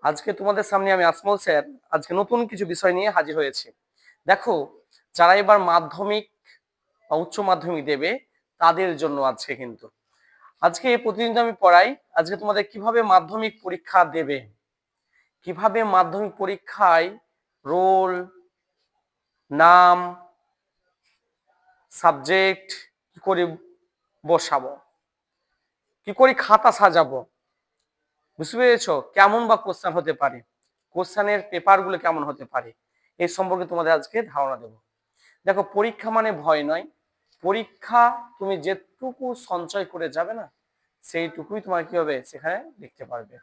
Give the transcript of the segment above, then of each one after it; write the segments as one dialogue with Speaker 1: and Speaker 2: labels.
Speaker 1: আজকে তোমাদের সামনে আমি আসমল স্যার আজকে নতুন কিছু বিষয় নিয়ে হাজির হয়েছে। দেখো, যারা এবার মাধ্যমিক বা উচ্চ মাধ্যমিক দেবে তাদের জন্য আজকে প্রতিদিন আমি পড়াই। আজকে তোমাদের কিভাবে মাধ্যমিক পরীক্ষা দেবে, কিভাবে মাধ্যমিক পরীক্ষায় রোল, নাম, সাবজেক্ট কি করে বসাবো, কি করে খাতা সাজাবো, বুঝতে পেরেছো? কেমন বা কোশ্চেন হতে পারে, কোশ্চেনের পেপার গুলো কেমন হতে পারে, এই সম্পর্কে তোমাদের আজকে ধারণা দেবো। দেখো, পরীক্ষা মানে ভয় নয়। পরীক্ষা তুমি যেটুকু সঞ্চয় করে যাবে না, সেইটুকুই তোমার কি হবে সেখানে লিখতে পারবে।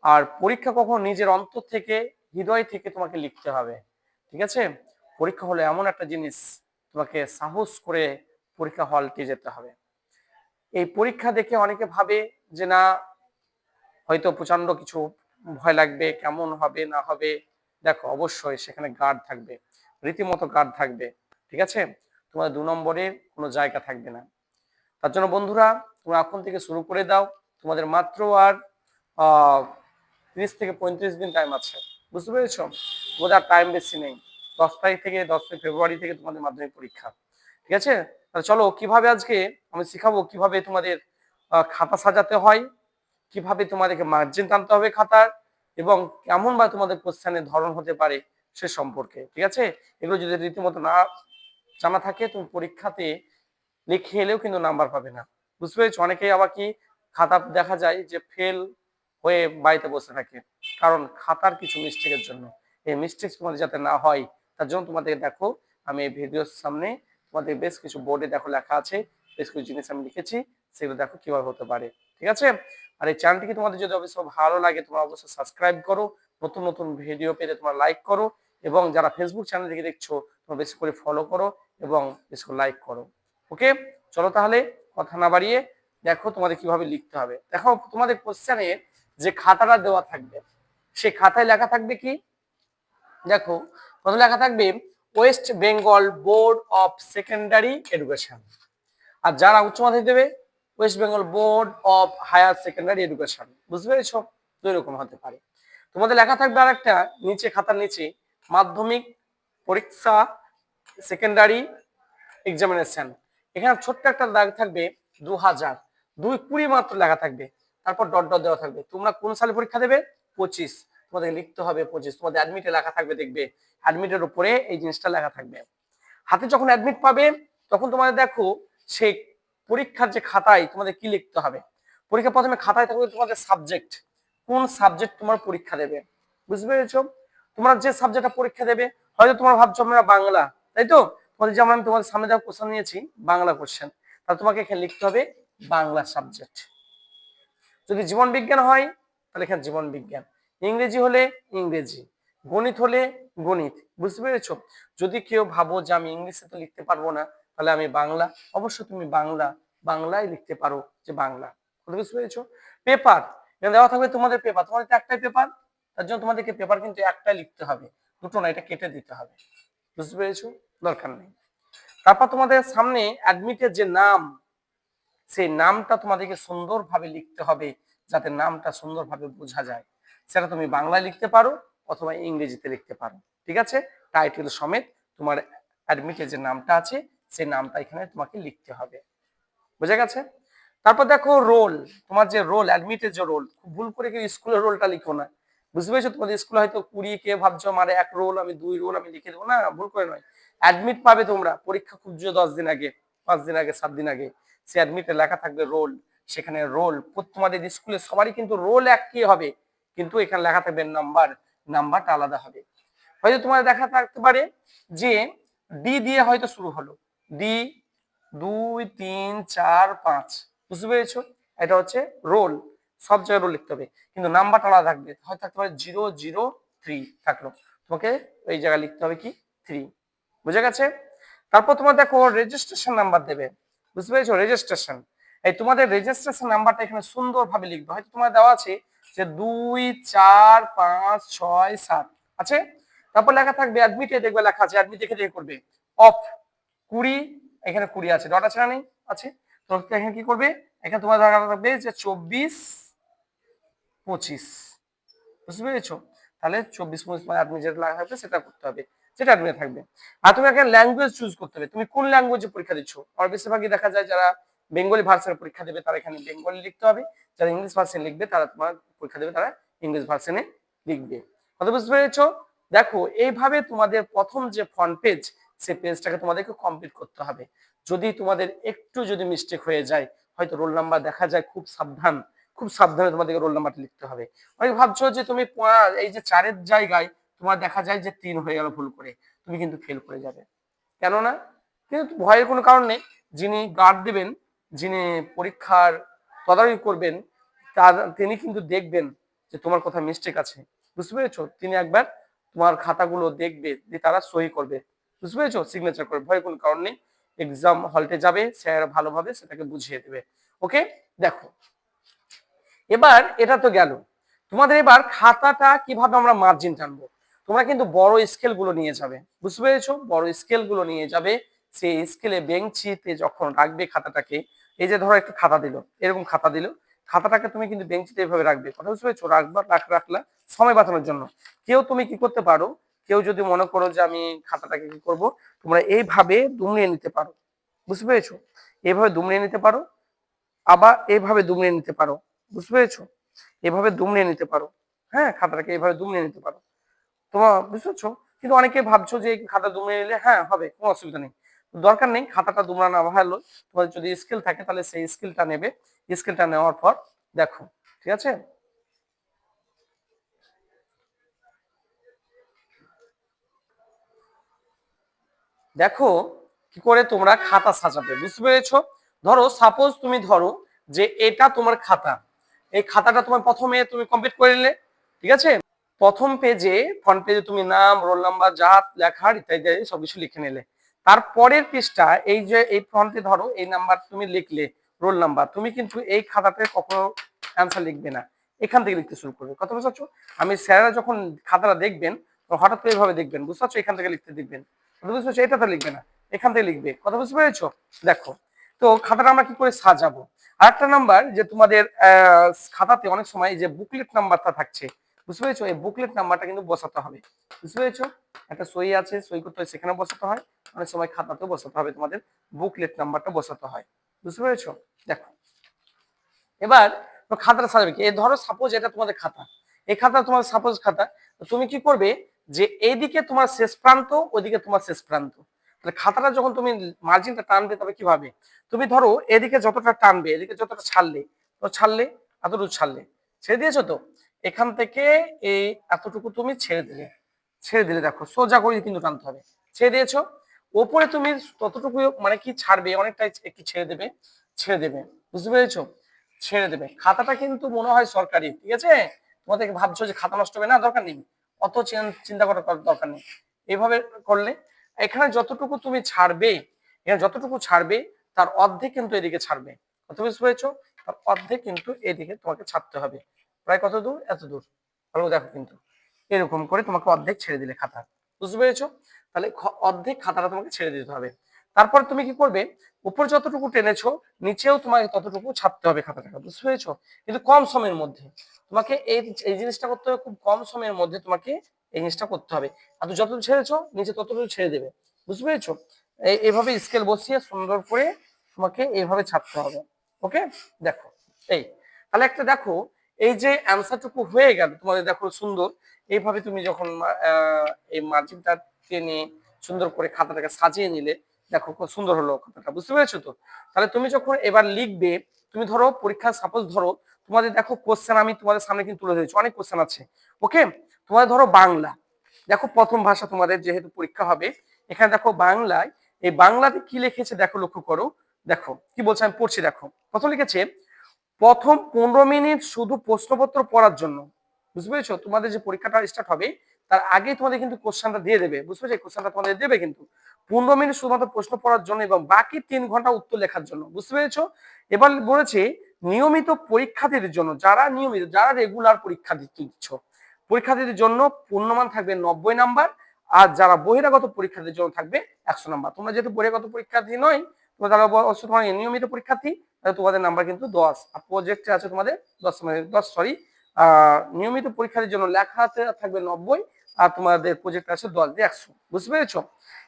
Speaker 1: আর পরীক্ষা কখনো নিজের অন্তর থেকে, হৃদয় থেকে তোমাকে লিখতে হবে, ঠিক আছে? পরীক্ষা হলো এমন একটা জিনিস, তোমাকে সাহস করে পরীক্ষা হলটি যেতে হবে। এই পরীক্ষা দেখে অনেকে ভাবে যে না, হয়তো প্রচন্ড কিছু ভয় লাগবে, কেমন হবে না হবে। দেখো, অবশ্যই সেখানে গার্ড থাকবে, রীতিমতো গার্ড থাকবে, ঠিক আছে? তোমাদের 2 নম্বরের কোনো জায়গা থাকবে না। তার জন্য বন্ধুরা, তোমরা এখন থেকে শুরু করে দাও। তোমাদের মাত্র আর 30 থেকে 35 দিন টাইম আছে, বুঝতে পেরেছো? তোমাদের আর টাইম বেশি নেই। 10 তারিখ থেকে 10 ফেব্রুয়ারি থেকে তোমাদের মাধ্যমিক পরীক্ষা, ঠিক আছে? তাহলে চলো, কিভাবে আজকে আমি শিখাবো কিভাবে তোমাদের খাতা সাজাতে হয়, কিভাবে তোমাদেরকে মার্জিন টানতে হবে খাতার, এবং কেমন বা তোমাদের কোশ্চেনের ধরন হতে পারে সে সম্পর্কে, ঠিক আছে? এগুলো যদি রীতিমতো না জানা থাকে, তুমি পরীক্ষাতে লিখে এলেও কিন্তু নাম্বার পাবে না, বুঝতে পেরেছো? অনেকেই আবার কি, খাতা দেখা যায় যে ফেল হয়ে বাড়িতে বসে থাকে, কারণ খাতার কিছু মিস্টেকের জন্য। এই মিস্টেক তোমাদের যাতে না হয়, তার জন্য তোমাদের দেখো, আমি এই ভিডিওর সামনে তোমাদের বেশ কিছু বোর্ডে দেখো লেখা আছে, বেশ কিছু জিনিস আমি লিখেছি, সেগুলো দেখো কিভাবে হতে পারে, ঠিক আছে? আর এই চ্যানেলটিকে তোমাদের যদি অবশ্যই ভালো লাগে, তোমরা অবশ্যই সাবস্ক্রাইব করো, নতুন নতুন ভিডিও পেতে তোমরা লাইক করো, এবং যারা ফেসবুক চ্যানেল থেকে দেখছো তোমরা বেশি করে ফলো করো এবং বেশি করে লাইক করো। ওকে, চলো তাহলে কথা না বাড়িয়ে দেখো তোমাদের কিভাবে লিখতে হবে। দেখো, তোমাদের কোশ্চেনে যে খাতাটা দেওয়া থাকবে, সেই খাতায় লেখা থাকবে কি, দেখো, প্রথমে লেখা থাকবে West Bengal board of secondary education. আর যারা উচ্চ মাধ্যমিক দেবে, West Bengal board of higher secondary education, বুঝতে পেরেছো? তো এরকম হতে পারে। তোমাদের লেখা থাকবে আর একটা নিচে, খাতার নিচে, মাধ্যমিক পরীক্ষা সেকেন্ডারি এক্সামিনেশন। এখানে ছোট্ট একটা দাগ থাকবে 2000, 220 মাত্র লেখা থাকবে, তারপর ডট ডট দেওয়া থাকবে। তোমরা কোন সালে পরীক্ষা দেবে? 25। তোমাদের লিখতে হবে 25। তোমাদের অ্যাডমিটে লেখা থাকবে, দেখবে অ্যাডমিটের উপরে এই জিনিসটা লেখা থাকবে। হাতে যখন অ্যাডমিট পাবে, তখন তোমাদের দেখো সেই পরীক্ষার যে খাতায় তোমাদের কি লিখতে হবে। পরীক্ষা প্রথমে খাতায় থাকবে তোমাদের সাবজেক্ট, কোন সাবজেক্ট তোমার পরীক্ষা দেবে, বুঝতে পেরেছো? তোমরা যে সাবজেক্টটা পরীক্ষা দেবে, হয়তো তোমরা ভাবছো আমরা বাংলা, তাই তো? তোমাদের যেমন আমি তোমাদের সামনে দেওয়া কোশ্চেন নিয়েছি, বাংলা কোশ্চেন, তাহলে তোমাকে এখানে লিখতে হবে বাংলা সাবজেক্ট। যদি জীবন বিজ্ঞান হয়, তাহলে এখানে জীবন বিজ্ঞান। ইংরেজি হলে ইংরেজি, গণিত হলে গণিত, বুঝতে পেরেছো? যদি কেউ ভাবো যে আমি ইংলিশে তো লিখতে পারবো না, তাহলে আমি বাংলা, অবশ্যই তুমি বাংলায় লিখতে পারো, যে বাংলা। বুঝতে পেরেছো? পেপার, এখানে দেওয়া থাকবে তোমাদের পেপার, তোমাদের তো একটাই পেপার, তার জন্য তোমাদেরকে পেপার কিন্তু একটাই লিখতে হবে, দুটো না, এটা কেটে দিতে হবে, বুঝতে পেরেছো? দরকার নেই। তারপর তোমাদের সামনে অ্যাডমিটের যে নাম, সেই নামটা তোমাদেরকে সুন্দরভাবে লিখতে হবে, যাতে নামটা সুন্দরভাবে বোঝা যায়। সেটা তুমি বাংলায় লিখতে পারো অথবা ইংরেজিতে লিখতে পারো, ঠিক আছে? টাইটেল সমেত তোমার অ্যাডমিটের যে নামটা আছে, সেই নামটা এখানে তোমাকে লিখতে হবে, বুঝা গেছে? তারপর দেখো রোল, তোমার যে রোল, অ্যাডমিটের যে রোল, খুব ভুল করে কেউ স্কুলের রোলটা লিখো না, বুঝতে পেরেছো? তোমাদের স্কুলে হয়তো 20, কে ভাবছো আমার 1 রোল, আমি 2 রোল আমি লিখে দেবো, না, ভুল করে নয়। অ্যাডমিট পাবে তোমরা, পরীক্ষা খুব জোর 10 দিন আগে, 5 দিন আগে, 7 দিন আগে, সে অ্যাডমিটে লেখা থাকবে রোল। সেখানে রোল, তোমাদের স্কুলে সবারই কিন্তু রোল একই হবে, কিন্তু এখানে লেখা থাকবে নাম্বার, নাম্বারটা আলাদা হবে। হয়তো তোমাদের দেখা থাকতে পারে যে ডি দিয়ে হয়তো শুরু হলো, ডি 2, 3, 4, 5, বুঝতে পেরেছো? এটা হচ্ছে রোল, সব জায়গায় রোল লিখতে হবে, কিন্তু নাম্বারটা আলাদা থাকবে, হয়তো থাকতে পারে 003 থাকলো, তোমাকে এই জায়গায় লিখতে হবে কি 3, বুঝে গেছে? তারপর তোমার দেখো রেজিস্ট্রেশন নাম্বার দেবে, বুঝতে পেরেছো? রেজিস্ট্রেশন, এই তোমাদের রেজিস্ট্রেশন নাম্বারটা এখানে সুন্দরভাবে লিখবে। হয়তো তোমার দেওয়া আছে যে 2, 4, 5, 6, 7 আছে, তারপর লেখা থাকবে অ্যাডমিটে, দেখবে লেখা আছে, অ্যাডমিট দেখে দেখে করবে অফ 20, এখানে 20 আছে, ডট আছে না নেই? আছে। তো এখানে কি করবে, এখানে তোমার দেখা থাকবে যে 24, 25, বুঝতে পেরেছো? তাহলে 24-25 অ্যাডমিট যেটা লাগা থাকবে সেটা করতে হবে, যেটা অ্যাডমিট থাকবে। আর তুমি একটা ল্যাঙ্গুয়েজ চুজ করতে হবে, তুমি কোন ল্যাঙ্গুয়েজে পরীক্ষা দিচ্ছ। আর বেশিরভাগই দেখা যায় যারা বেঙ্গলি ভার্সনে পরীক্ষা দেবে তারা এখানে বেঙ্গলি লিখতে হবে, যারা ইংলিশ ভার্সনে লিখবে তারা তোমার পরীক্ষা দেবে তারা ইংলিশ ভার্সনে লিখবে। কথা বুঝতে পেরেছো? দেখো এইভাবে তোমাদের প্রথম যে ফ্রন্ট পেজ, সেই পেজটাকে তোমাদেরকে কমপ্লিট করতে হবে। যদি তোমাদের একটু যদি মিস্টেক হয়ে যায়, হয়তো রোল নাম্বার দেখা যায়, খুব সাবধানে তোমাদেরকে রোল নাম্বারটা লিখতে হবে। অনেক ভাবছো যে তুমি এই যে 4-এর জায়গায় তোমার দেখা যায় যে 3 হয়ে গেল ভুল করে, তুমি কিন্তু ফেল করে যাবে। কেননা কিন্তু ভয়ের কোনো কারণ নেই। যিনি গার্ড দিবেন, যিনি পরীক্ষার তদারকি করবেন, তিনি কিন্তু দেখবেন যে তোমার কোথায় মিস্টেক আছে। বুঝতে পেরেছো? তিনি একবার তোমার খাতাগুলো দেখবে, দিয়ে তারা সই করবে। বুঝতে পেরেছো? সিগনেচার করবে। ভয়ের কোনো কারণ নেই। এক্সাম হলটে যাবে, স্যার ভালোভাবে সেটাকে বুঝিয়ে দেবে। ওকে, দেখো এবার এটা তো গেল। তোমাদের এবার খাতাটা কিভাবে আমরা মার্জিন টানবো। তোমরা কিন্তু বড় স্কেল গুলো নিয়ে যাবে। বুঝতে পেরেছো? বড় স্কেল গুলো নিয়ে যাবে। সেই স্কেলে বেঞ্চিতে যখন রাখবে খাতাটাকে, এই যে ধরো একটা খাতা দিল, এরকম খাতা দিল, খাতাটাকে তুমি কিন্তু বেঞ্চিতে এইভাবে রাখবে। কথা বুঝতে পেরেছো? রাখলা সময় বাঁচানোর জন্য। কেউ তুমি কি করতে পারো, কেউ যদি মনে করো যে আমি খাতাটাকে কি করব, তোমরা এইভাবে দুমড়িয়ে নিতে পারো। বুঝতে পেরেছো? এইভাবে দুমড়িয়ে নিতে পারো, আবার এইভাবে দুমড়িয়ে নিতে পারো। বুঝতে পেরেছো? এভাবে দুমড়ে নিতে পারো। হ্যাঁ, খাতাটাকে এভাবে দুমড়ে নিতে পারো। তোমার বুঝতে পারছো? কিন্তু অনেকে ভাবছো যে খাতা দুমড়ে নিলে হ্যাঁ হবে, কোনো অসুবিধা নেই। দরকার নেই, খাতাটা দুমড়ানো ভালো। তোমার যদি স্কেল থাকে তাহলে সেই স্কেলটা নেবে। স্কেলটা নেওয়ার পর দেখো, ঠিক আছে? দেখো কি করে তোমরা খাতা সাজাবে। বুঝতে পেরেছো? ধরো সাপোজ তুমি ধরো যে এটা তোমার খাতা, এই খাতাটা তোমার প্রথমে তুমি কমপ্লিট করে নিলে, ঠিক আছে? প্রথম পেজে, ফ্রন্ট পেজে তুমি নাম, রোল নাম্বার, যা লেখার ইত্যাদি সবকিছু লিখে নিলে। তারপরের পৃষ্ঠা, এই যে এই ফ্রন্টে ধরো এই নাম্বার তুমি লিখলে, রোল নাম্বার, তুমি কিন্তু এই খাতাতে কখনো অ্যান্সার লিখবে না, এখান থেকে লিখতে শুরু করবে। কথা বুঝতে পারছো? আমি স্যারেরা যখন খাতাটা দেখবেন হঠাৎ করে এইভাবে দেখবেন। বুঝতে পারছো? এখান থেকে লিখতে দেখবেন। কথা বুঝতে পারছো? এটাতে লিখবে না, এখান থেকে লিখবে। কথা বুঝতে পেরেছো? দেখো তো খাতাটা আমরা কি করে সাজাবো। আরেকটা নাম্বার যে তোমাদের খাতাতে অনেক সময় এই যে বুকলেট নাম্বারটা থাকছে, বুঝতে পেরেছো? এই বুকলেট নাম্বারটা কিন্তু বসাতে হবে। বুঝতে পেরেছো? একটা সই আছে, সই করতে হয়, সেখানে বসাতে হয়। অনেক সময় খাতাতেও বসাতে হবে, তোমাদের বুকলেট নাম্বারটা বসাতে হয়। বুঝতে পেরেছো? দেখো এবার খাতাটা সাজাবে কি, এই ধরো সাপোজ এটা তোমাদের খাতা, এই খাতা তোমার সাপোজ খাতা, তো তুমি কি করবে যে এইদিকে তোমার শেষ প্রান্ত, ওইদিকে তোমার শেষ প্রান্ত। তাহলে খাতাটা যখন তুমি মার্জিনটা টানবে তবে কিভাবে, তুমি ধরো এদিকে যতটা টানবে, এদিকে যতটা ছাড়লে, তো ছাড়লে এতটুকু ছাড়লে, ছেড়ে দিয়েছো তো, এখান থেকে এই এতটুকু তুমি ছেড়ে দিলে, ছেড়ে দিলে দেখো সোজা করে কিন্তু টানতে হবে। ছেড়ে দিয়েছো, ওপরে তুমি ততটুকু মানে কি ছাড়বে, অনেকটাই একটু ছেড়ে দেবে, ছেড়ে দেবে। বুঝতে পেরেছো? ছেড়ে দেবে। খাতাটা কিন্তু মনে হয় সরকারি, ঠিক আছে? তোমাদের ভাবছো যে খাতা নষ্ট হবে না, দরকার নেই, অত চিন্তা করার দরকার নেই। এভাবে করলে এখানে যতটুকু তুমি ছাড়বে, এখানে যতটুকু ছাড়বে তার অর্ধেক কিন্তু এদিকে ছাড়বে। কত বুঝতে পেরেছো? তার অর্ধেক কিন্তু এদিকে তোমাকে ছাড়তে হবে। প্রায় কত দূর, এত দূর। ভালো দেখো কিন্তু এরকম করে তোমাকে অর্ধেক ছেড়ে দিলে খাতা। বুঝতে পেরেছো? তাহলে অর্ধেক খাতাটা তোমাকে ছেড়ে দিতে হবে। তারপর তুমি কি করবে, উপর যতটুকু টেনেছো নিচেও তোমাকে ততটুকু ছাপতে হবে খাতাটাকে। বুঝতে পেরেছো? কিন্তু কম সময়ের মধ্যে তোমাকে এই এই জিনিসটা করতে হবে, খুব কম সময়ের মধ্যে তোমাকে এই জিনিসটা করতে হবে। আর তো যতটুকু ছেড়েছো নিচে ততটুকু ছেড়ে দেবে। বুঝতে পেরেছো? এইভাবে স্কেল বসিয়ে সুন্দর করে তোমাকে এইভাবে ছাপতে হবে। ওকে, দেখো এই, তাহলে একটা দেখো এই যে অ্যান্সারটুকু হয়ে গেল তোমাদের, দেখো সুন্দর। এইভাবে তুমি যখন এই মার্জিনটা টেনে সুন্দর করে খাতাটাকে সাজিয়ে নিলে, দেখো খুব সুন্দর হলো খাতাটা। বুঝতে পেরেছো তো? তাহলে তুমি যখন এবার লিখবে, তুমি ধরো পরীক্ষা সাপোজ ধরো তোমাদের দেখো কোশ্চেন আমি তোমাদের সামনে কিন্তু তুলে ধরেছি, অনেক কোশ্চেন আছে। ওকে, তোমাদের ধরো বাংলা, দেখো প্রথম ভাষা তোমাদের যেহেতু পরীক্ষা হবে, এখানে দেখো বাংলায়, এই বাংলাতে কি লিখেছে দেখো, লক্ষ্য করো। দেখো কি বলছে, আমি পড়ছি। দেখো প্রথম লিখেছে, প্রথম 15 মিনিট শুধু প্রশ্নপত্র পড়ার জন্য। বুঝতে পেরেছো? তোমাদের যে পরীক্ষাটা স্টার্ট হবে তার আগে তোমাদের কিন্তু কোশ্চেনটা দিয়ে দেবে। বুঝতে পেরেছো? কোশ্চেনটা তোমাদের দেবে কিন্তু 15 মিনিট শুধুমাত্র প্রশ্ন পড়ার জন্য এবং বাকি 3 ঘন্টা উত্তর লেখার জন্য। বুঝতে পেরেছো? এবার বলেছে নিয়মিত পরীক্ষার্থীদের জন্য, যারা নিয়মিত, যারা রেগুলার পরীক্ষা দিচ্ছ, পরীক্ষার্থীদের জন্য পূর্ণমান থাকবে 90 নাম্বার। আর যারা বহিরাগত পরীক্ষার্থীদের জন্য থাকবে 100 নাম্বার। তোমরা যেহেতু বহিরাগত পরীক্ষার্থী নয়, তোমরা তারা অবশ্য তোমার নিয়মিত পরীক্ষার্থী, তাহলে তোমাদের নাম্বার কিন্তু 10। আর প্রজেক্টে আছে তোমাদের 10, 10 সরি নিয়মিত পরীক্ষার জন্য লেখা থাকবে 90 আর তোমাদের প্রজেক্ট আছে 10 দিয়ে 100। বুঝতে পেরেছো?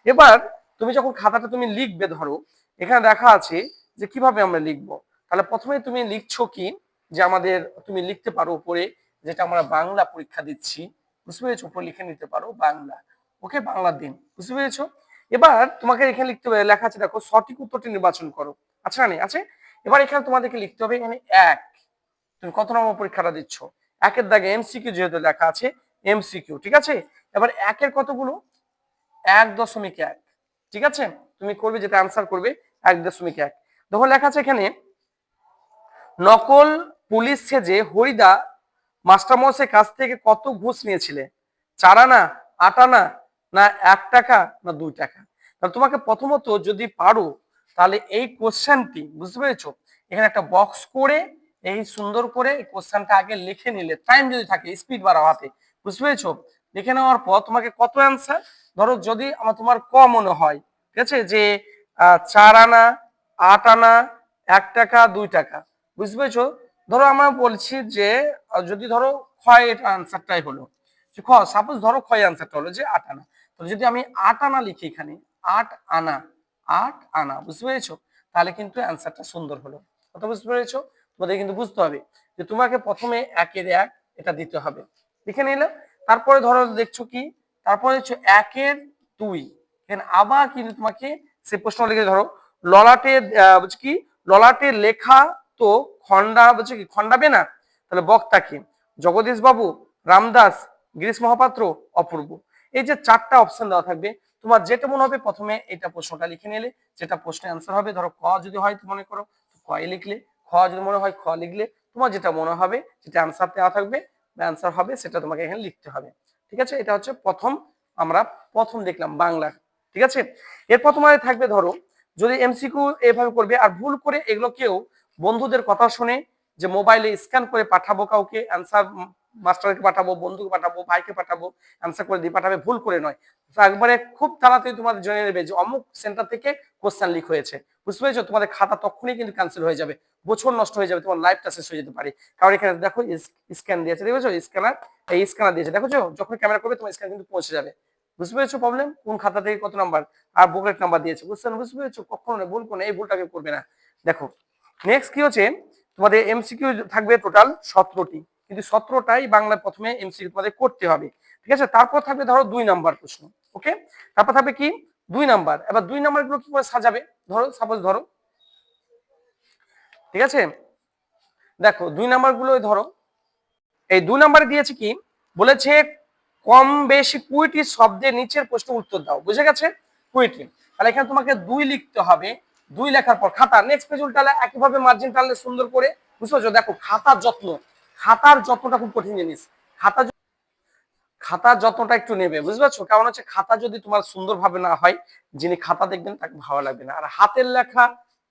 Speaker 1: এবার তুমি যখন খাতাটা তুমি লিখবে, ধরো এখানে দেখা আছে যে কিভাবে আমরা লিখবো। তাহলে প্রথমে তুমি লিখছো কি, যে আমাদের তুমি লিখতে পারো উপরে, যেটা আমরা বাংলা পরীক্ষা দিচ্ছি। বুঝতে পেরেছো? উপরে লিখে নিতে পারো বাংলা। ওকে, বাংলার দিন। বুঝতে পেরেছো? এবার তোমাকে এখানে লিখতে হবে, লেখা আছে দেখো, সঠিক উত্তরটি নির্বাচন করো। আচ্ছা না, আছে। এবার এখানে তোমাদেরকে লিখতে হবে এখানে 1, তুমি কত নম্বর পরীক্ষাটা দিচ্ছ। 1-এর দাগে এমসিকিউ যেহেতু লেখা আছে, এমসিকিউ, ঠিক আছে। এবার 1-এর কতগুলো, 1.1। ঠিক আছে, তুমি করবে যেটা আনসার করবে 1.1। দেখো লেখা আছে এখানে, নকল পুলিশ সেজে হরিদা মাস্টারমশাই কাছ থেকে কত ঘুষ নিয়েছিলে? 4 আনা, 8 আনা, না 1 টাকা, না 2 টাকা? তাহলে তোমাকে প্রথমত যদি পারো, তাহলে এই কোশ্চেনটি, বুঝতে পেরেছো, এখানে একটা বক্স করে এই সুন্দর করে এই কোশ্চেনটা আগে লিখে নিলে, টাইম যদি থাকে স্পিড বাড়াও হাতে। বুঝতে পেরেছো? লিখে নেওয়ার পর তোমাকে কত অ্যান্সার, ধরো যদি তোমার ক মনে হয়, ঠিক আছে, যে 4 আনা, 8 আনা, 1 টাকা, 2 টাকা। বুঝতে পেরেছো? ধরো আমরা বলছি যে যদি ধরো ক্ষয় এটা আনসারটাই হলো, খ সাপোজ ধরো ক্ষয় আনসারটা হলো যে 8 আনা, তো যদি আমি 8 আনা লিখি এখানে, 8 আনা, 8 আনা, বুঝতে পেরেছো, তাহলে কিন্তু অ্যান্সারটা সুন্দর হলো। কথা বুঝতে পেরেছো? তোমাদের কিন্তু বুঝতে হবে যে তোমাকে প্রথমে 1-এর 1 এটা দিতে হবে, লিখে নিলে। তারপরে ধরো দেখছো কি, তারপরে হচ্ছে 1-এর 2, এখানে আবার কিন্তু তোমাকে সে প্রশ্ন লিখে, ধরো ললাটে বলছে কি, ললাটে লেখা তো খন্ডা, বলছে কি খন্ডাবে না, তাহলে বক্তা কি, জগদীশ বাবু, রামদাস, গিরিশ মহাপাত্র, অপূর্ব। এই যে 4টা অপশন দেওয়া থাকবে, তোমার যেটা মনে হবে প্রথমে এটা প্রশ্নটা লিখে নিলে, যেটা প্রশ্নের অ্যান্সার হবে। ধরো ক যদি হয় মনে করো কয় লিখলে, খ যদি মনে হয় খ লিখলে, তোমার যেটা মনে হবে যেটা অ্যান্সার দেওয়া থাকবে বা অ্যান্সার হবে সেটা তোমাকে এখানে লিখতে হবে। ঠিক আছে, এটা হচ্ছে আমরা প্রথম দেখলাম বাংলা। ঠিক আছে, এরপর তোমাদের থাকবে, ধরো যদি এমসিকিউ এভাবে করবে আর ভুল করে এগুলো কেউ বন্ধুদের কথা শুনে, যে মোবাইলে স্ক্যান করে পাঠাবো কাউকে অ্যান্সার, মাস্টারকে পাঠাবো, বন্ধুকে পাঠাবো, ভাইকে পাঠাবো, অ্যান্সার করে দিয়ে পাঠাবে, ভুল করে নয়। একবারে খুব তাড়াতাড়ি তোমাদের জেনে নেবে যে অমুক সেন্টার থেকে কোশ্চেন লিক হয়েছে। বুঝতে পেরেছো? তোমাদের খাতা তখনই কিন্তু ক্যান্সেল হয়ে যাবে, বছর নষ্ট হয়ে যাবে, তোমার লাইফটা শেষ হয়ে যেতে পারে। কারণ এখানে দেখো স্ক্যান দিয়েছে, দেখেছো স্ক্যানার, এই স্ক্যানার দিয়েছে, দেখো যখন ক্যামেরা করবে তোমার স্ক্যান কিন্তু পৌঁছে যাবে। বুঝতে পেরেছো প্রবলেম? কোন খাতা থেকে কত নাম্বার আর বুকলেট নাম্বার দিয়েছে, বুঝতে পেরেছো? কখনো ভুল কোনো এই ভুলটাকে করবে না। দেখো নেক্সট কি হচ্ছে, তোমাদের এমসিকিউ থাকবে টোটাল 17টি, কিন্তু 17টাই বাংলা প্রথমে এমসিকিউ তোমাদের করতে হবে। ঠিক আছে, তারপর থাকবে ধরো 2 নাম্বার প্রশ্ন। ওকে, তারপর থাকবে কি 2 নাম্বার। এবার 2 নাম্বার গুলো কি করে সাজাবে, ধরো সাপোজ ধরো, ঠিক আছে, দেখো 2 নাম্বার গুলো ধরো, এই 2 নাম্বারে দিয়েছে কি, বলেছে কম বেশি 20টি শব্দের নিচের প্রশ্ন উত্তর দাও। বুঝে গেছে? 20টি। তাহলে এখানে তোমাকে 2 লিখতে হবে। 2 লেখার পর খাতা নেক্সট পেজ উল্টালে একইভাবে মার্জিন টানলে সুন্দর করে। বুঝতে পারছো? দেখো খাতার যত্ন, খাতার যত্নটা খুব কঠিন জিনিস। খাতা খাতার যত্নটা একটু নেবে, বুঝতে পারছো? কারণ হচ্ছে খাতা যদি তোমার সুন্দরভাবে না হয়, যিনি খাতা দেখবেন তাকে ভালো লাগবে না। আর হাতের লেখা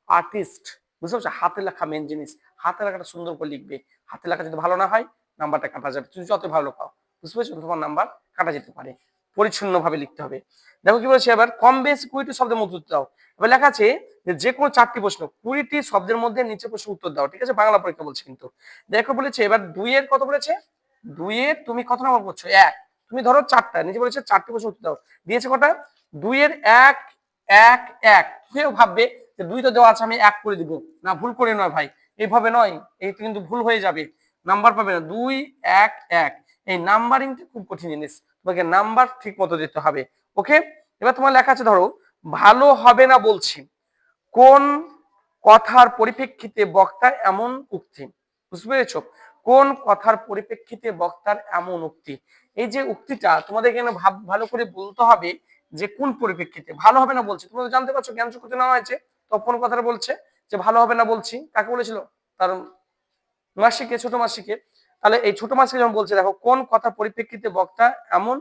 Speaker 1: আর্টিস্ট, বুঝতে পারছো? হাতের লেখা মেন জিনিস। হাতের লেখাটা সুন্দর করে লিখবে। হাতের লেখা যদি ভালো না হয় নাম্বারটা কাটা যাবে, তুমি যত ভালো পাও। বুঝতে পারছো? তোমার নাম্বার কাটা যেতে পারে। পরিচ্ছন্ন ভাবে লিখতে হবে। দেখো কি বলছে, এবার কম বেশি 20টি শব্দের মধ্যে উত্তর দাও। এবার লেখা আছে যে কোনো 4টি প্রশ্ন 20টি শব্দের মধ্যে নিচে প্রশ্ন উত্তর দাও। ঠিক আছে, বাংলা পরীক্ষা বলছে কিন্তু। দেখো বলেছে এবার 2 এর কত বলেছে, 2 এর তুমি কত নাম্বার করছো, 1। তুমি ধরো 4টা, নিচে বলেছে 4টি প্রশ্ন উত্তর দাও। দিয়েছে কটা, 2 এর 1 1 1। কেউ ভাববে যে 2 তো দেওয়া আছে আমি 1 করে দিব, না ভুল করে নয় ভাই, এইভাবে নয়, এই কিন্তু ভুল হয়ে যাবে, নাম্বার পাবে না। 2 1 1, এই নাম্বারিংটা খুব কঠিন জিনিস, তোমাকে নাম্বার ঠিক মতো দিতে হবে। ওকে, এবার তোমার লেখা আছে, ধরো ভালো হবে না বলছি কোন কথার পরিপ্রেক্ষিতে বক্তা এমন উক্তি। বুঝতে পেরেছো? কোন কথার পরিপ্রেক্ষিতে বক্তার এমন উক্তি। এই যে উক্তিটা তোমাদের এখানে ভালো করে বলতে হবে যে কোন পরিপ্রেক্ষিতে ভালো হবে না বলছি। তোমরা জানতে পারছো জ্ঞান চক্ষুতে নেওয়া হয়েছে, তখন কথাটা বলছে যে ভালো হবে না বলছি, কাকে বলেছিল, তার মাসিকে, ছোট মাসিকে। তাহলে এই ছোট মাসিকে যখন বলছে, দেখো কোন কথার পরিপ্রেক্ষিতে বক্তা এমন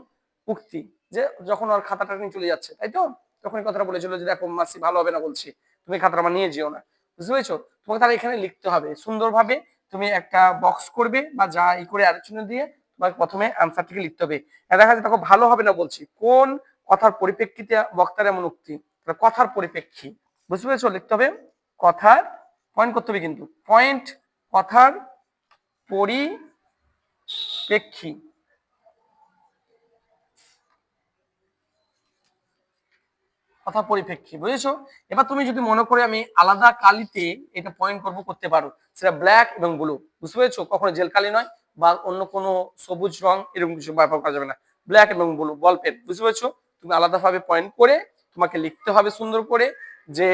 Speaker 1: উক্তি, যে যখন ওর খাতাটা নিয়ে চলে যাচ্ছে, তাই তো, তখন এই কথাটা বলেছিল যে দেখো মাসি ভালো হবে না বলছি, তুমি খাতাটা আমার নিয়ে যেও না। বুঝতে পেরেছো? তোমাকে তাহলে এখানে লিখতে হবে সুন্দরভাবে, তুমি একটা বক্স করবে বা যা ই করে আলোচনা দিয়ে তোমাকে প্রথমে আনসারটিকে লিখতে হবে। দেখা যাচ্ছে দেখো ভালো হবে না বলছি কোন কথার পরিপ্রেক্ষিতে বক্তার এমন উক্তি, কথার পরিপ্রেক্ষী। বুঝতে পেরেছো? লিখতে হবে কথার, পয়েন্ট করতে হবে কিন্তু, পয়েন্ট, কথার প্রেক্ষী, কথা পরিপ্রেক্ষী, বুঝেছো? এবার তুমি যদি মনে করে আমি আলাদা কালিতে এটা পয়েন্ট করব, করতে পারো, সেটা ব্ল্যাক এবং ব্লু, বুঝতে পেরেছো? কখনো জেল কালি নয় বা অন্য কোনো সবুজ রং, এরকম কিছু ব্যবহার করা যাবে না। ব্ল্যাক এবং ব্লু বল পেন, বুঝতে পেরেছো? তুমি আলাদাভাবে পয়েন্ট করে তোমাকে লিখতে হবে সুন্দর করে, যে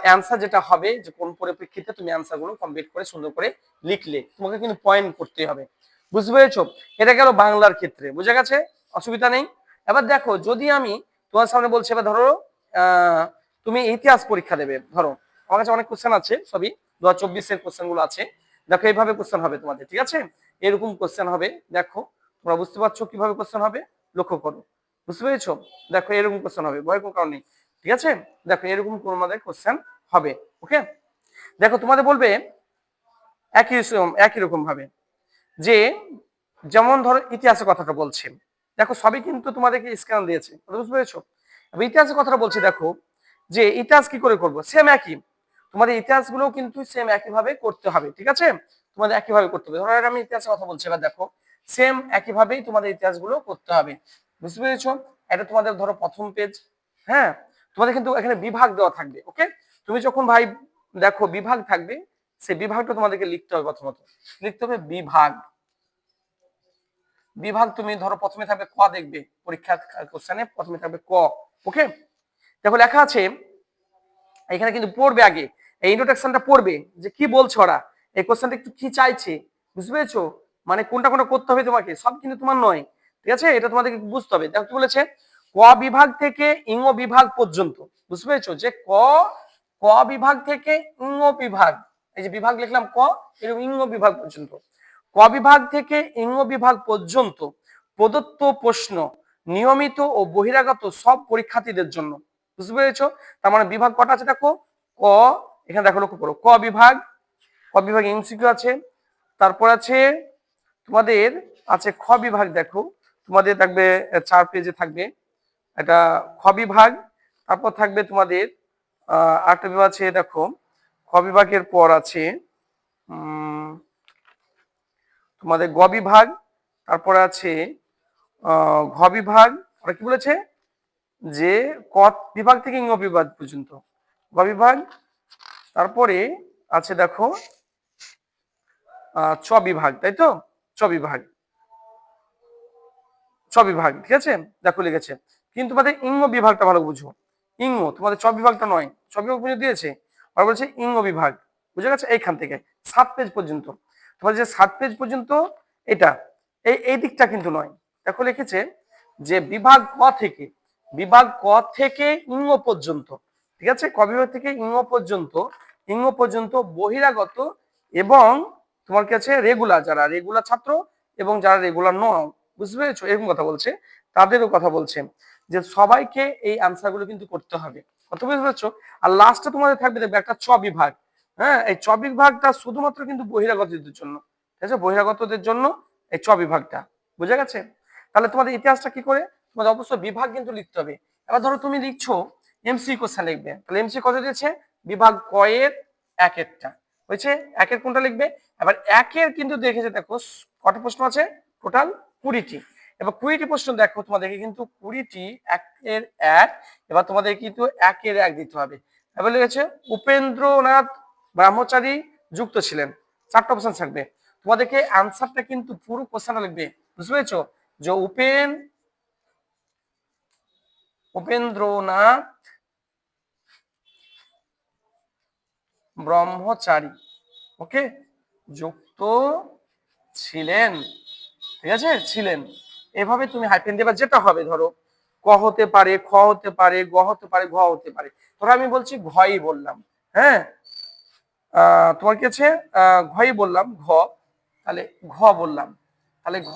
Speaker 1: অ্যান্সার যেটা হবে, যে কোন পরিপ্রেক্ষিতে তুমি অ্যান্সার গুলো কমপ্লিট করে সুন্দর করে লিখলে, তোমাকে কিন্তু পয়েন্ট করতে হবে, বুঝতে পেরেছো? এটা গেল বাংলার ক্ষেত্রে, বুঝে গেছে? অসুবিধা নেই। এবার দেখো, যদি আমি তোমার সামনে বলছি, এবার ধরো তুমি ইতিহাস পরীক্ষা দেবে, ধরো আমার কাছে অনেক কোশ্চেন আছে, সবই 2024-এর কোশ্চেন গুলো আছে। দেখো এইভাবে কোশ্চেন হবে তোমাদের, ঠিক আছে? এরকম কোশ্চেন হবে, দেখো তোমরা বুঝতে পারছো কিভাবে কোশ্চেন হবে, লক্ষ্য করো, বুঝতে পেরেছো? দেখো এরকম কোশ্চেন হবে, ভয় কোনো কারণ নেই, ঠিক আছে? দেখো এরকম তোমাদের কোশ্চেন হবে, ওকে? দেখো তোমাদের বলবে একই রকম ভাবে, যে যেমন ধরো ইতিহাসের কথাটা বলছে, দেখো সবই কিন্তু তোমাদেরকে স্ক্যান দিয়েছে, বুঝতে পেরেছো? ইতিহাসের কথাটা বলছি, দেখো যে ইতিহাস কি করে করবো, সেম একই, তোমাদের ইতিহাস গুলো কিন্তু সেম একই ভাবে করতে হবে, ঠিক আছে? তোমাদের একই ভাবে করতে হবে। ধরো আমি ইতিহাসের কথা বলছি, এবার দেখো সেম একই ভাবেই তোমাদের ইতিহাস গুলো করতে হবে, বুঝতে পেরেছো? এটা তোমাদের ধরো প্রথম পেজ, হ্যাঁ? তোমাদের কিন্তু এখানে বিভাগ দেওয়া থাকবে, ওকে? তুমি যখন ভাই দেখো বিভাগ থাকবে, সেই বিভাগটা তোমাদেরকে লিখতে হবে, প্রথমত লিখতে হবে বিভাগ। বিভাগ তুমি ধরো প্রথমে থাকবে ক, দেখবে পরীক্ষার কোশ্চেনে প্রথমে থাকবে ক, ওকে? দেখো লেখা আছে এখানে, কিন্তু পড়বে আগে, এই ইন্ট্রোডাকশনটা পড়বে, যে কি বলছে ওরা, এই কোশ্চেনটা একটু কি চাইছে, বুঝতে পেরেছো? মানে কোনটা কোনটা করতে হবে তোমাকে, সব কিন্তু তোমার নয়, ঠিক আছে? এটা তোমাদেরকে বুঝতে হবে। দেখো কি বলেছে, ক বিভাগ থেকে ইং বিভাগ পর্যন্ত, বুঝতে পেরেছো? যে ক বিভাগ থেকে ইং বিভাগ, এই যে বিভাগ লিখলাম ক, এরকম ইং বিভাগ পর্যন্ত, ক বিভাগ থেকে ইং বিভাগ পর্যন্ত প্রদত্ত প্রশ্ন নিয়মিত ও বহিরাগত সব পরীক্ষার্থীদের জন্য, বুঝতে পেরেছো? তার মানে বিভাগ কটা আছে দেখো, ক, এখানে দেখো লক্ষ্য করো, ক বিভাগ, ক বিভাগ এমসিকিউ আছে, তারপর আছে তোমাদের আছে খ বিভাগ, দেখো তোমাদের থাকবে 4 পেজে থাকবে এটা খ বিভাগ, তারপর থাকবে তোমাদের আরেকটা বিভাগ আছে, দেখো খ বিভাগের পর আছে তোমাদের গ বিভাগ, তারপর আছে ঘ বিভাগ, ওরা কি বলেছে, যে ক বিভাগ থেকে ইং বিভাগ পর্যন্ত গ বিভাগ, তারপরে আছে দেখো চ বিভাগ, তাই তো? চ বিভাগ, চ বিভাগ, ঠিক আছে? দেখো লিখেছে, কিন্তু তোমাদের ইঙ্গ বিভাগটা ভালো বুঝো, ইঙ্গ তোমাদের চ বিভাগটা নয়, চ বিভাগ বুঝে দিয়েছে, আর বলছে ইঙ্গ বিভাগ, বুঝে গেছে? এইখান থেকে 7 পেজ পর্যন্ত, তোমাদের যে 7 পেজ পর্যন্ত এটা, এই দিকটা কিন্তু নয়। দেখো লিখেছে যে বিভাগ ক থেকে, বিভাগ ক থেকে ইঙ্গ পর্যন্ত, ঠিক আছে? ক বিভাগ থেকে ইঙ্গ পর্যন্ত, ইঙ্গ পর্যন্ত বহিরাগত এবং তোমার কাছে রেগুলার, যারা রেগুলার ছাত্র এবং যারা রেগুলার নয়, বুঝতে পেরেছো? এরকম কথা বলছে, তাদেরও কথা বলছে, যে সবাইকে এই আনসার গুলো কিন্তু করতে হবে, কত বুঝতে পারছো? আর লাস্টে তোমাদের থাকবে দেখবে একটা চ বিভাগ, হ্যাঁ? এই চ বিভাগটা শুধুমাত্র কিন্তু বহিরাগতদের জন্য, ঠিক আছে? বহিরাগতদের জন্য এই চ বিভাগটা, বুঝে গেছে? তাহলে তোমাদের ইতিহাসটা কি করে, তোমাদের অবশ্যই বিভাগ কিন্তু লিখতে হবে। এবার ধরো তুমি লিখছো এমসি কোশ্চেন লিখবে, তাহলে এমসি কত দিয়েছে, বিভাগ ক এর এক একটা হয়েছে, একের কোনটা লিখবে? এবার একের কিন্তু দেখেছে, দেখো কত প্রশ্ন আছে, টোটাল 20টি। এবার 20টি প্রশ্ন দেখো তোমাদেরকে কিন্তু 20টি একের এক, এবার তোমাদের কিন্তু একের এক দিতে হবে। এবার লিখেছে উপেন্দ্রনাথ ব্রহ্মচারী যুক্ত ছিলেন, 4টা অপশন থাকবে, তোমাদেরকে আনসারটা কিন্তু পুরো কোশ্চেনটা লিখবে, বুঝতে পেরেছো? যে উপেন্দ্রনাথ ব্রহ্মচারী, ওকে, যুক্ত ছিলেন, ঠিক আছে? ছিলেন, এভাবে তুমি হাইফেন দেবা, যেটা হবে ধরো ক হতে পারে, খ হতে পারে, গ হতে পারে, ঘ হতে পারে, ধরো আমি বলছি ঘই বললাম, হ্যাঁ? তোমার কি আছে, ঘই বললাম, ঘ, তাহলে ঘ বললাম, তাহলে ঘ,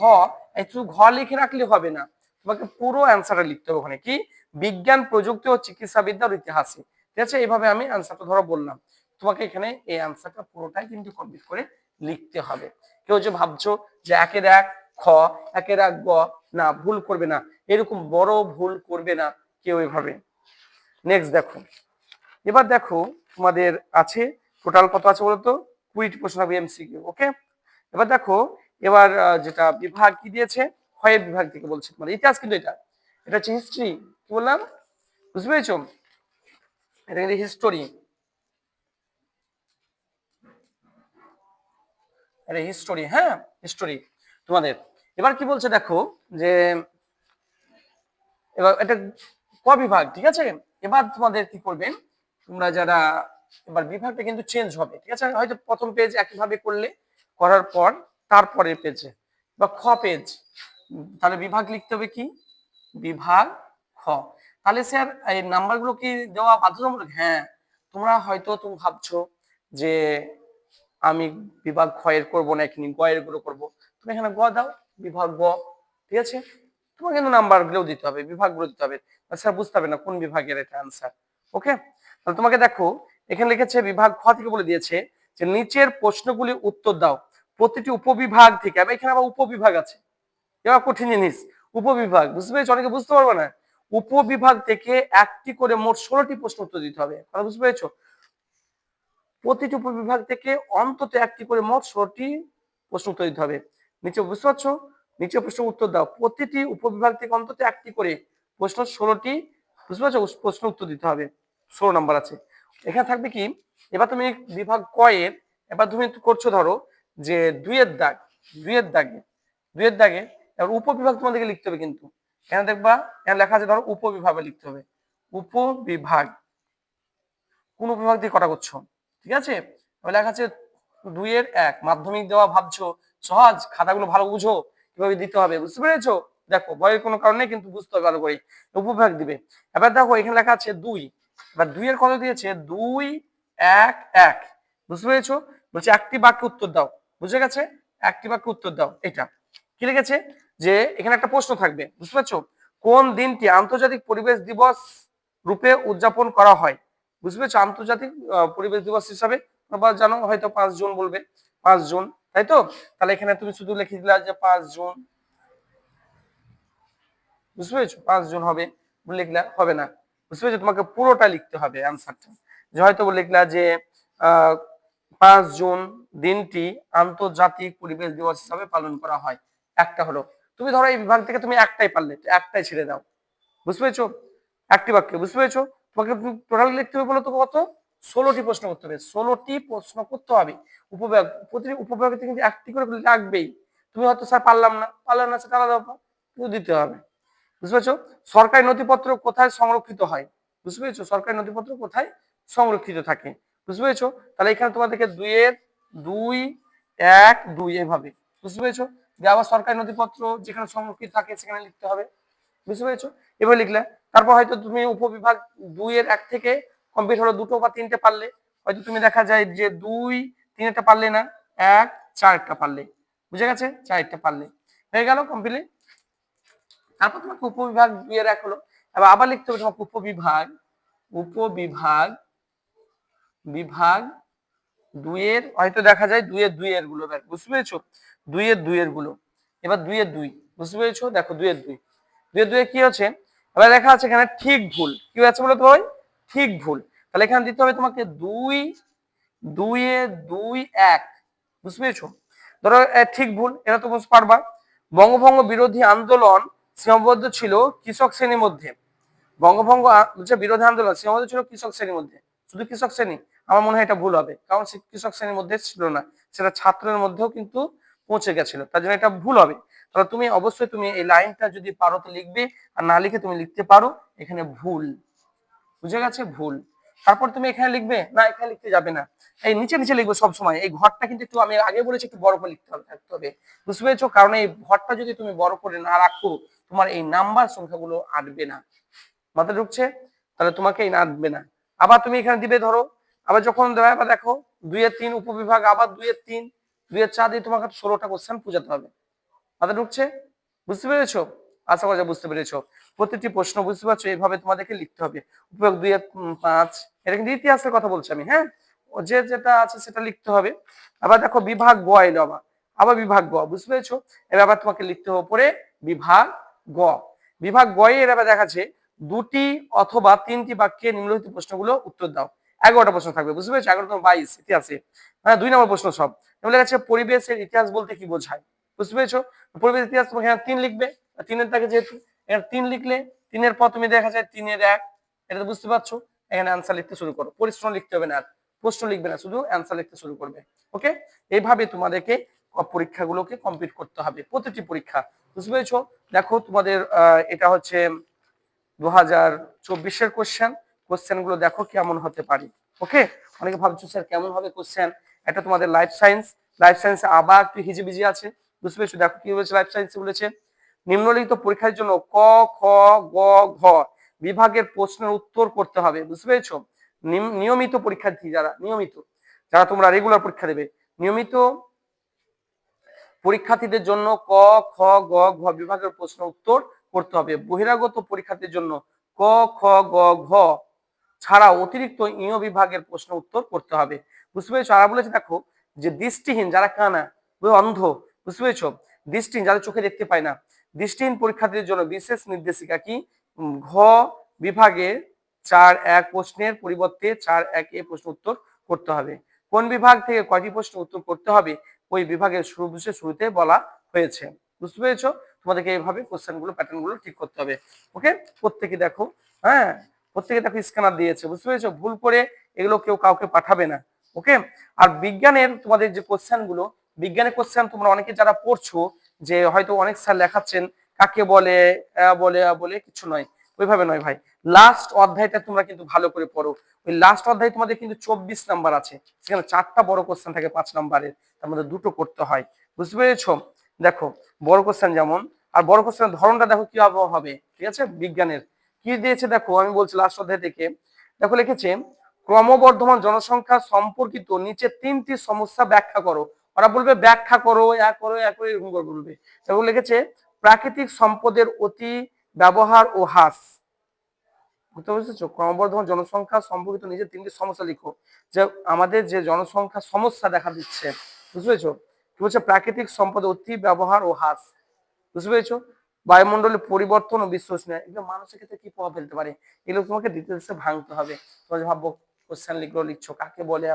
Speaker 1: একটু ঘ লিখে রাখলে হবে না, তোমাকে পুরো অ্যান্সারটা লিখতে হবে, ওখানে কি বিজ্ঞান প্রযুক্তি ও চিকিৎসা বিদ্যার ইতিহাসে, ঠিক আছে? এইভাবে আমি অ্যান্সারটা ধরো বললাম, তোমাকে এখানে এই অ্যান্সারটা পুরোটাই কিন্তু কমপ্লিট করে লিখতে হবে। কেউ যে ভাবছো যে একের এক খ, একের এক গ, না, ভুল করবে না, এরকম বড় ভুল করবে না কেউ এভাবে। নেক্সট দেখো, এবার দেখো তোমাদের আছে টোটাল কত আছে বলতো, 20টি প্রশ্ন হবে এমসিকিউ, ওকে? এবার দেখো এবার যেটা বিভাগ কি দিয়েছে, ক্ষয়ের বিভাগ থেকে বলছে তোমাদের ইতিহাস, কিন্তু এটা এটা হচ্ছে হিস্ট্রি, কি বললাম বুঝতে পেরেছো, এটা কিন্তু হিস্টোরি, এটা হিস্টোরি, হ্যাঁ হিস্টোরি তোমাদের। এবার কি বলছে দেখো যে এবার এটা ক বিভাগ, ঠিক আছে। এবার তোমাদের কি করবেন তোমরা যারা, এবার বিভাগটা কিন্তু চেঞ্জ হবে, ঠিক আছে। হয়তো প্রথম পেজ একইভাবে করলে, করার পর তারপরের পেজে বা খ পেজ, তাহলে বিভাগ লিখতে হবে কি, বিভাগ খ। তাহলে স্যার এই নাম্বারগুলো কি দেওয়া বাধ্যতামূলক? হ্যাঁ, তোমরা হয়তো তুমি ভাবছো যে আমি বিভাগ খ এর করবো না, এখানে গ এর গুলো করবো, তুমি এখানে গ দাও, বিভাগ গ, ঠিক আছে। তোমাকে কিন্তু নাম্বার গুলো দিতে হবে, বিভাগ গুলো দিতে হবে, স্যার বুঝতে হবে না কোন বিভাগের এটা আনসার। ওকে, তাহলে তোমাকে দেখো এখানে লিখেছে বিভাগ খ থেকে বলে দিয়েছে যে নিচের প্রশ্নগুলি উত্তর দাও প্রতিটি উপবিভাগ থেকে। আবার এখানে আবার উপবিভাগ আছে, এবার কঠিন জিনিস, উপবিভাগ বুঝতে পেরেছো, অনেকে বুঝতে পারবে না। উপবিভাগ থেকে একটি করে মোট 16টি প্রশ্ন উত্তর দিতে হবে, কথা বুঝতে পেরেছো। প্রতিটি উপবিভাগ থেকে অন্তত একটি করে মোট 16টি প্রশ্ন উত্তর দিতে হবে। নিচে বুঝতে পারছো, নিচে প্রশ্ন উত্তর দাও প্রতিটি উপবিভাগ থেকে অন্তত একটি করে প্রশ্ন 16টি, বুঝতে পারছো, প্রশ্ন উত্তর দিতে হবে। 16 নাম্বার আছে এখানে থাকবে কি। এবার তুমি বিভাগ ক এর, এবার তুমি করছো ধরো যে দুইয়ের দাগ, দুইয়ের দাগে, দুইয়ের দাগে এবার উপবিভাগ তোমাদেরকে লিখতে হবে, কিন্তু এখানে দেখবা এখানে লেখা আছে ধরো উপবিভাগে লিখতে হবে, উপবিভাগ কোন বিভাগ দিয়ে কটা করছো, ঠিক আছে। এবার লেখা আছে 2-1 মাধ্যমিক দেওয়া ভাবছো সহজ, খাতাগুলো ভালো বুঝো কিভাবে দিতে হবে, বুঝতে পেরেছো। দেখো ভয়ের কোনো কারণ নেই, কিন্তু বুঝতে হবে ভালো করে, উপবিভাগ দিবে। এবার দেখো এখানে লেখা আছে 2, এবার 2 এর কত দিয়েছে, 2-1-1, বুঝতে পেরেছো। বলছে একটি বাক্যে উত্তর দাও, বুঝে গেছে, একটি বাক্যে উত্তর দাও। এটা কি লিখেছে যে এখানে একটা প্রশ্ন থাকবে, বুঝতে পারছো, কোন দিনটি আন্তর্জাতিক পরিবেশ দিবস রূপে উদযাপন করা হয়, বুঝতে পেরেছো, আন্তর্জাতিক পরিবেশ দিবস হিসাবে। বা জানো হয়তো 5 জুন বলবে, 5 জুন, তাই তো। তাহলে এখানে তুমি শুধু লিখে দিলা যে 5 জুন, বুঝতে পেরেছো, 5 জুন হবে, লিখলা হবে না, বুঝতে পেরেছো, তোমাকে পুরোটা লিখতে হবে অ্যান্সারটা। যে হয়তো লিখলা যে 5 জুন দিনটি আন্তর্জাতিক পরিবেশ দিবস হিসাবে পালন করা হয়, একটা হলো। তুমি ধরো এই বিভাগ থেকে তুমি একটাই পারলে, একটাই ছেড়ে দাও, বুঝতে পেরেছো, একটি বাক্যে, বুঝতে পেরেছো। তোমাকে টোটাল লিখতে হবে বলো তো কত, 16টি প্রশ্ন করতে হবে, 16টি প্রশ্ন করতে হবে। উপবিভাগ, প্রতিটি উপবিভাগ থেকে কিন্তু একটি করে লাগবেই। তুমি হয়তো স্যার পারলাম না সেটা আলাদা ব্যাপার, কিন্তু দিতে হবে, বুঝতে পেরেছো। সরকারি নথিপত্র কোথায় সংরক্ষিত হয়, বুঝতে পেরেছো, সরকারি নথিপত্র কোথায় সংরক্ষিত থাকে, বুঝতে পেরেছো। তাহলে এখানে তোমাদেরকে 2-2-1-2 এভাবে, বুঝতে পেরেছো। যে আবার সরকারি নথিপত্র যেখানে সংরক্ষিত থাকে সেখানে লিখতে হবে, বুঝতে পেরেছো। এবার লিখলে তারপর হয়তো তুমি উপবিভাগ 2-1 থেকে কমপ্লিট হলো, 2টো বা 3টে পারলে, হয়তো তুমি দেখা যায় যে 2-3টা পারলে না, 1-4টা পারলে, বুঝে গেছে, 4টা পারলে হয়ে গেল কমপ্লিট। তারপর তোমাকে উপবিভাগ 2-1 হলো, এবার আবার লিখতে হবে তোমাকে উপবিভাগ, উপবিভাগ বিভাগ 2-এর, হয়তো দেখা যায় 2-2 গুলো, বুঝতে পেরেছো, 2-2 গুলো। এবার 2-2, বুঝতে পেরেছো, দেখো 2-2, 2-2 কি হচ্ছে, এবার লেখা আছে এখানে ঠিক ভুল, কি আছে বলো তো ভাই, ঠিক ভুল। তাহলে এখানে দিতে হবে তোমাকে 2-2-2-1, বুঝতে পেরেছো। ধরো ঠিক ভুল এটা তো বুঝতে পারবা। বঙ্গভঙ্গ বিরোধী আন্দোলন সীমাবদ্ধ ছিল কৃষক শ্রেণীর মধ্যে, বঙ্গভঙ্গ বিরোধী আন্দোলন সীমাবদ্ধ ছিল কৃষক শ্রেণীর মধ্যে, শুধু কৃষক শ্রেণী, আমার মনে হয় এটা ভুল হবে, কারণ কৃষক শ্রেণীর মধ্যে ছিল না, সেটা ছাত্রের মধ্যেও কিন্তু পৌঁছে গেছিল, তার জন্য এটা ভুল হবে। তাহলে তুমি অবশ্যই তুমি এই লাইনটা যদি পারো তো লিখবে, আর না লিখে তুমি লিখতে পারো এখানে ভুল, বুঝে গেছে, ভুল। তারপর তুমি এখানে লিখবে না, এখানে লিখতে যাবে না, এই নিচে নিচে লিখবে সব সময়। এই ঘরটা কিন্তু একটু আমি আগে বলেছি একটু বড় করে লিখতে হবে, থাকতে হবে, বুঝতে পেরেছো, কারণ এই ঘরটা যদি তুমি বড় করে না রাখো তোমার এই নাম্বার সংখ্যাগুলো আটবে না, মাথায় ঢুকছে, তাহলে তোমাকে এই আটবে না। আবার তুমি এখানে দিবে ধরো, আবার যখন দেবে আবার দেখো 2-3 উপবিভাগ, আবার 2-3, 2-4 দিয়ে তোমাকে 16টা কোশ্চেন বুঝাতে হবে, মাথায় ঢুকছে, বুঝতে পেরেছো, আশা করা যায় বুঝতে পেরেছো। প্রতিটি প্রশ্ন বুঝতে পারছো, এইভাবে তোমাদেরকে লিখতে হবে। উপবিভাগ 2-5, এটা কিন্তু ইতিহাসের কথা বলছি আমি, হ্যাঁ, ও যে যেটা আছে সেটা লিখতে হবে। আবার দেখো বিভাগ গ এলো, আবার আবার বিভাগ গ, বুঝতে পেরেছো। এবার আবার তোমাকে লিখতে হবে পরে বিভাগ গ, বিভাগ গ এর আবার দেখাচ্ছে 2টি অথবা 3টি বাক্যে নিম্নলিখিত প্রশ্নগুলো উত্তর দাও। 11টা প্রশ্ন থাকবে, বুঝতে পেরেছো, 11 22 ইতিহাসে, হ্যাঁ 2 নম্বর প্রশ্ন সব। এবার লেখা আছে পরিবেশের ইতিহাস বলতে কি বোঝায়, বুঝতে পেরেছো? পরিবেশ ইতিহাস তোমাকে এখানে 3 লিখবে, 3 থাকে যেহেতু এখানে 3 লিখলে 3 পর তুমি দেখা যায় 3 1, এটা তো বুঝতে পারছো। এখানে অ্যান্সার লিখতে শুরু করো, পরিশ্রম লিখতে হবে না, আর প্রশ্ন লিখবে না, শুধু অ্যান্সার লিখতে শুরু করবে। ওকে, এইভাবে তোমাদেরকে পরীক্ষাগুলোকে কমপ্লিট করতে হবে, প্রতিটি পরীক্ষা। বুঝতে পেরেছো? দেখো তোমাদের এটা হচ্ছে 2024-এর কোশ্চেন গুলো দেখো কেমন হতে পারে। ওকে, অনেকে ভাবছো স্যার কেমন হবে কোশ্চেন। এটা তোমাদের লাইফ সায়েন্স আবার একটু হিজিবিজি আছে। বুঝতে পেরেছো? দেখো কি বলেছে লাইফ সায়েন্সে, বলেছে নিম্নলিখিত পরীক্ষার জন্য ক, খ, গ, ঘ বিভাগের প্রশ্নের উত্তর করতে হবে। বুঝতে পেরেছো? নিয়মিত পরীক্ষার্থী যারা তোমরা রেগুলার পরীক্ষা দেবে, নিয়মিত পরীক্ষার্থীদের জন্য ক, খ, গ, ঘ বিভাগের প্রশ্ন উত্তর করতে হবে। বহিরাগত পরীক্ষার্থীর জন্য ক, খ, গ, ঘ ছাড়াও অতিরিক্ত ইয় বিভাগের প্রশ্ন উত্তর করতে হবে। বুঝতে পেরেছো? আর বলেছে দেখো যে দৃষ্টিহীন যারা কানা, অন্ধ, বুঝতে পেরেছো, দৃষ্টিহীন যাদের চোখে দেখতে পায় না, দৃষ্টিহীন পরীক্ষার্থীদের জন্য বিশেষ নির্দেশিকা কি, ঘ বিভাগে 4-1 প্রশ্নের পরিবর্তে 4-1 প্রশ্ন উত্তর করতে হবে। কোন বিভাগ থেকে কয়টি প্রশ্ন উত্তর করতে হবে ওই বিভাগের শুরুতে বলা হয়েছে। বুঝতে পেরেছো? তোমাদেরকে এইভাবে কোশ্চেন গুলো প্যাটার্ন গুলো ঠিক করতে হবে। ওকে, প্রত্যেকে দেখো, হ্যাঁ প্রত্যেকে দেখো স্ক্যানার দিয়েছে। বুঝতে পেরেছো? ভুল করে এগুলো কেউ কাউকে পাঠাবে না। ওকে, আর বিজ্ঞানের তোমাদের যে কোশ্চেন গুলো, বিজ্ঞানের কোশ্চেন তোমরা অনেকে যারা পড়ছো, যে হয়তো অনেক স্যার লেখাচ্ছেন কাকে বলে বলে কিছু নয়, ওইভাবে নয় ভাই। লাস্ট অধ্যায়টা তোমরা কিন্তু ভালো করে পড়ো। ওই লাস্ট অধ্যায় তোমাদের কিন্তু 24 নাম্বার আছে, সেখানে 4টা বড় কোশ্চেন থাকে 5 নাম্বারের, তার মধ্যে 2টো করতে হয়। বুঝতে পেরেছো? দেখো বড় কোশ্চেন যেমন, আর বড় কোশ্চেনের ধরনটা দেখো কি হবে। ঠিক আছে, বিজ্ঞানের কি দিয়েছে দেখো, আমি বলছি লাস্ট অধ্যায় থেকে দেখো লিখেছে ক্রমবর্ধমান জনসংখ্যা সম্পর্কিত নিচে 3টি সমস্যা ব্যাখ্যা করো। ওরা বলবে ব্যাখ্যা করো, এরকম করে বলবে। দেখো লিখেছে প্রাকৃতিক সম্পদের অতি ব্যবহার ও হ্রাস। বুঝতে পেরেছো? ক্রমবর্ধমান জনসংখ্যা সম্পর্কিত নিজের 3টি সমস্যা লিখো, যে আমাদের যে জনসংখ্যা সমস্যা দেখা দিচ্ছে। বুঝতে পেরেছো? কি বলছে, প্রাকৃতিক সম্পদের অতি ব্যবহার ও হ্রাস। বুঝতে পেরেছো? বায়ুমণ্ডলের পরিবর্তন ও বিশ্ব উষ্ণায়ন, এগুলো মানুষের ক্ষেত্রে কি প্রভাব ফেলতে পারে, এগুলো তোমাকে ডিটেলসে ভাঙতে হবে। তোমরা ভাববো কোশ্চেন লিখছো কাকে বলে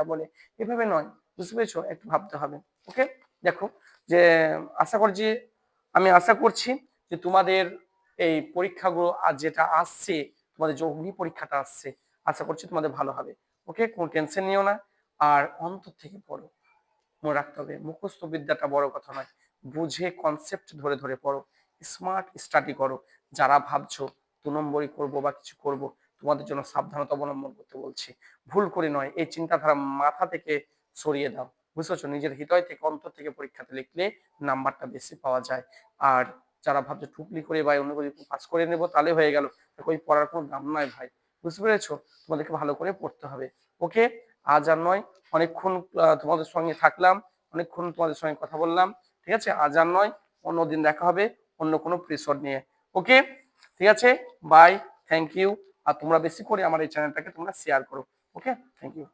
Speaker 1: এভাবে নয়। বুঝতে পেরেছো? একটু ভাবতে হবে। ওকে, দেখো যে আশা করছি যে তোমাদের এই পরীক্ষাগুলো আর যেটা আসছে, তোমাদের যে অগ্নি পরীক্ষাটা আসছে, আশা করছি তোমাদের ভালো হবে। ওকে, কোনো টেনশন নিও না। আর অন্তর থেকে পড়ো, মনে রাখতে হবে মুখস্থ বিদ্যাটা বড় কথা নয়, বুঝে কনসেপ্ট ধরে ধরে পড়ো, স্মার্ট স্টাডি করো। যারা ভাবছো 2 নম্বরই করবো বা কিছু করব, তোমাদের জন্য সাবধানতা অবলম্বন করতে বলছি। ভুল করে নয়, এই চিন্তাধারা মাথা থেকে সরিয়ে দাও। বুঝতে পারছো? নিজের হৃদয় থেকে অন্তর থেকে পরীক্ষাতে লিখলে নাম্বারটা বেশি পাওয়া যায়। আর যারা ভাবছো টুকলি করে বা অন্য কিছু পাস করে নেবো তাহলে হয়ে গেল, ওই পড়ার কোনো দাম নয় ভাই। বুঝতে পেরেছো? তোমাদেরকে ভালো করে পড়তে হবে। ওকে, আজ আর নয়, অনেকক্ষণ তোমাদের সঙ্গে থাকলাম, অনেকক্ষণ তোমাদের সঙ্গে কথা বললাম। ঠিক আছে, আজ আর নয়, অন্যদিন দেখা হবে অন্য কোনো প্রিসড নিয়ে। ওকে, ঠিক আছে, বাই, থ্যাংক ইউ। আর তোমরা বেশি করে আমার এই চ্যানেলটাকে তোমরা শেয়ার করো। ওকে, থ্যাংক ইউ।